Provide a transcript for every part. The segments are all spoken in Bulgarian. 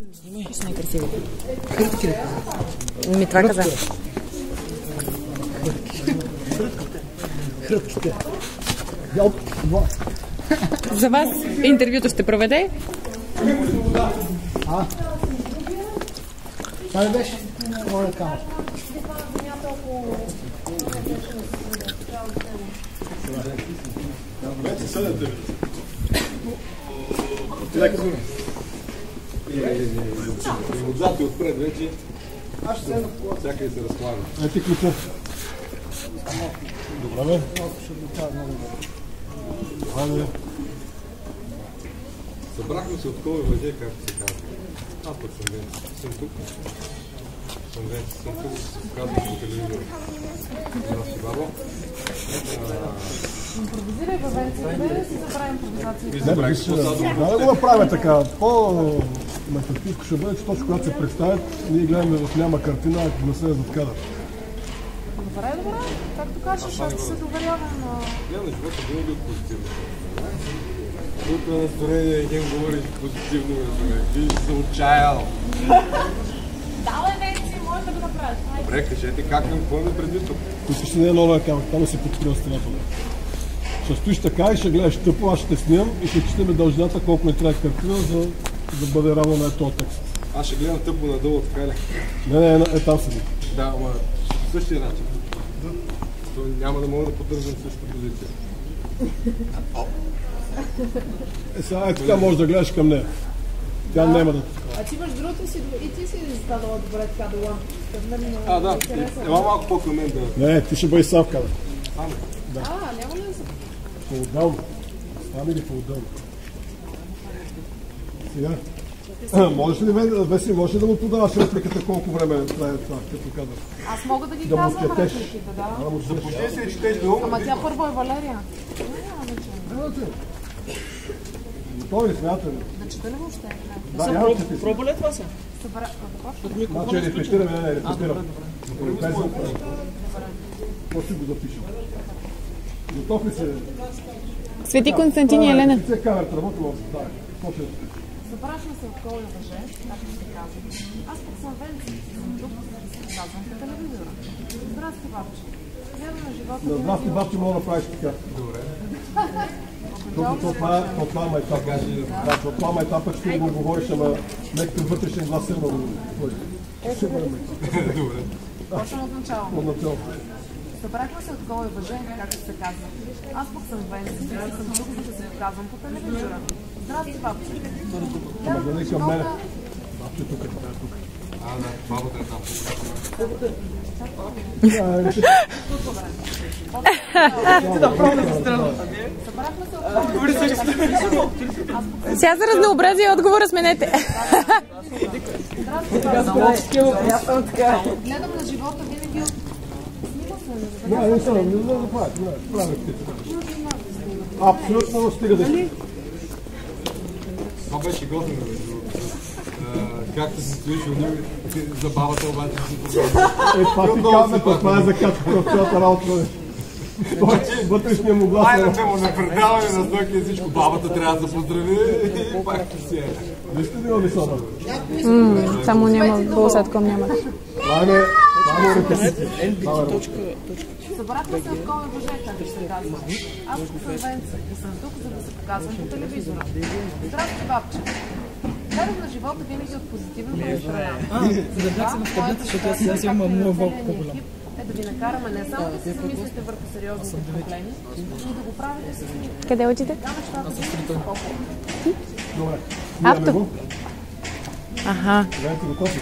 Какви са най-красивите? Ми това каза. Хрътките. За вас интервюто ще проведе? Това не беше? Моля камера. Вече съдете ви. Отзад и отпред вече. Аз ще седна в колата. Всякъде се разклага. Ай ти ключа. Добре, бе. Айде. Събрахме се от кой въже, както се казва. Аз пък съм Венци. Съм тук. Съм Венци. Съм тук. Казвам по телевизора. Здрасти, бабо. Импровизирай във Венци, къде да си забравим импровизация? Не, виж, да го направим така. По-метафизко ще бъде, че точно когато се представят, ние гледаме в няма картина, ако не се е зад кадър. Добре. Както кажеш, аз се доверявам на... Гледам, живота винаги от позитивно. Тук на настроение един говориш позитивно, ти се отчаял. Давай, Венци, може да го направиш. Добре, кажете как ми какво ми предвид тук? Тук ще не е нова камера, там да се подкрива стената. Ще стоиш така и ще гледаш тъпо, аз ще те снимам и ще четем дължината, колко ми трябва картина, за да бъде равно на този текст. Аз ще гледам тъпо надолу, така ли? Не, там седи. Да, ама по същия начин. То няма да мога да поддържам същата позиция. Сега така можеш да гледаш към нея. Тя няма да... А ти между другото си и ти си застанала добре така до лампата. Да. Ела малко по-към мен да... Не, ти ще бъдеш сам в кадър. Няма ли да се... По-отделно. Стане ли по-отделно? Сега. Можеш ли, Веси, можеш ли да му подаваш репликата колко време трае това като кадър? Аз мога да ги Да му казвам четеш. репликите, да. Започне се, четеш долу. Ама тя първо е Валерия. Няма значение. Готови ли смятате ли? Да чета ли въобще? Да, няма да четеш. Проба ли това са? Значи репетираме, не, репетираме. Без звук. После го запишем. Готов ли се? Свети Константин и Елена. Це камерата работи, може да стане. После. Запрашна се от кола въже, както се казва. Аз пък съм Венци, съм тук, казвам по телевизора. Здрасти, бабче. Вярно на живота... Здрасти, бабче, мога да направиш така. Добре. Това ма етап. Да, това ма етапа, че ти го говориш, ама някакъв вътрешен глас има да го говориш. Добре. Точно от начало. От начало. Събрахме се от кола въже, както се казва. Аз пък съм Венци, съм тук, за да се показвам по телевизора. Здрасти, бабче. Ама гледай към мене. Бабче тук, тук. Да, бабата е там. Сега за разнообразие отговора сменете. Гледам на живота винаги от... Абсолютно стига да си. Това беше готино, между другото. Както се стоиш за бабата, обаче си Това ти казваме, това е за катка в цялата работа. Вътрешния му глас. Айде, му не предаваме на знак и всичко. Бабата трябва да се поздрави и пак си е. Вижте ли ови соба? Само няма полусадком няма. Това е репетиция. Събрахме се от кола въже, както се казва. Аз съм Венци и съм тук, за да се показвам по телевизора. Здрасти, бабче. Гледам на живота винаги от позитивната страна. Задах се в таблица, защото аз имам много малко по-голям. Е да ви накараме не само да се замислите върху сериозните проблеми, но и да го правите с мир. Къде учите? Така нещата винаги са по-хубави. Добре. Авто. Аха. Гледайте го точно.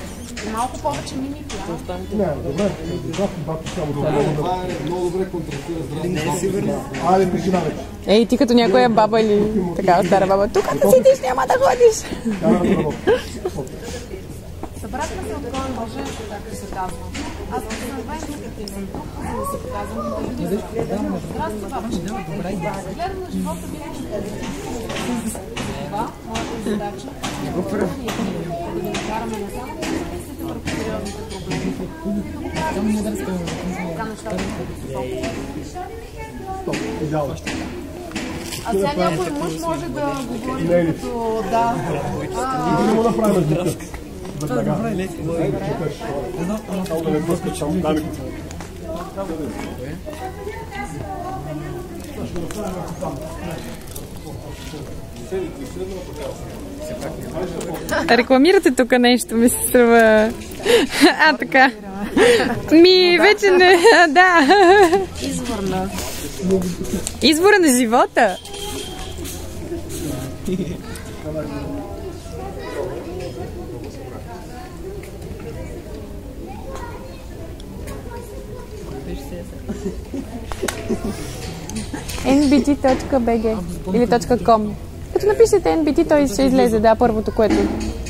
Малко повече мимики, а? Не, добре. Здрасти, бабче, само това. Това е много добре контрастира здраве. Айде, причина вече. Ей, ти като някоя баба или така стара баба. Тук да седиш, няма да ходиш. Камерата работи. Събрахме се от кола въже, както се казва. Аз съм Венци и съм тук, за да се показвам по телевизора. Здрасти, бабче. Гледам на живота винаги. Това, моята задача, е да ви накараме не само да се мислите върху сериозните проблеми, но да го правите така нещата. Стоп, идеално. А сега някой мъж може да говори като да. Не му направим звука. Веднага. Само да не блъскат шалдамите. Рекламирате тук нещо, ми се струва. Така. Вече не... Да. Изворна. Извора на живота. nbt.bg или .com. Като напишете NBT, той ще излезе, да, първото, което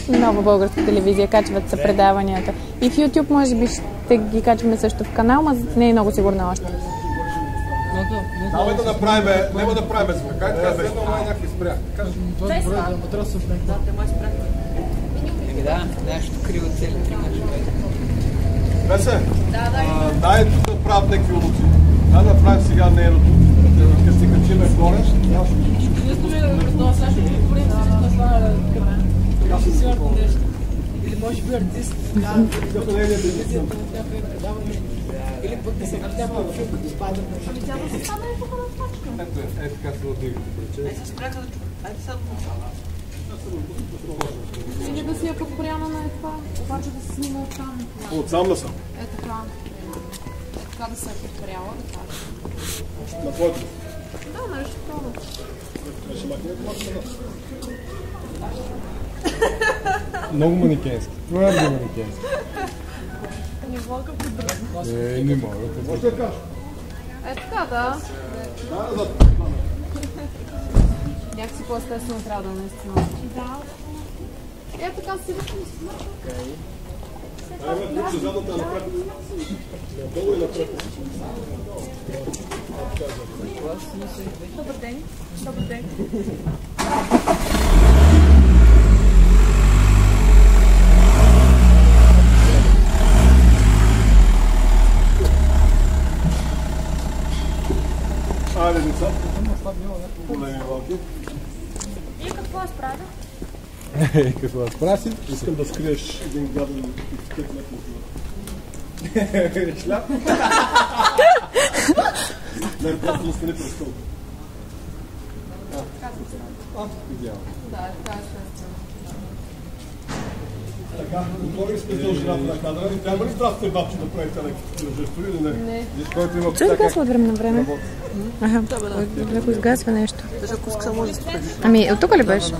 нова българска телевизия, качват се предаванията. И в YouTube може би ще ги качваме също в канал, но не е много сигурна още. Давай да направим, няма да правим звука. Как така се едно май някакви спрях? Да, нещо криво цели 3 мъже. Песе? Дай тук да правят някакви улуци. Дай да направим сега нейното. Като се качиме горе, Или може би артист. като не е телевизия. Или пък да се въртява в филм, като спайдер. Ами тя да се стане тук на точка. Ето така се отдигате. Или да си я подпряна на това, обаче да се снима от там. Отсам насам. Е така. Така да се е подпряла, да кажа. На твоето. Да, нещо такова. Много манекенски. Твърде манекенски. Не мога да подбрана. Не мога. Може да кажеш? Е така, да. Да, назад. Някакси по-естествено трябва да е наистина. Да. Е така си да Дай ме тук, задната напред. Долу и напред. Добър ден. Добър ден. Айде, деца. Големи валки. И какво аз правя? Какво аз праси? Искам да скриеш един гаден и 5 метри. Шляп? Не, просто да стане през стълба. Идеално. Да, така естествено. Така, говори с дължината на кадъра. Трябва ли здравствате бабче да правите жестови или не? Не. Който има Чуй газ от време на време. Ага, леко изгасва нещо. Ами, от тук ли беше?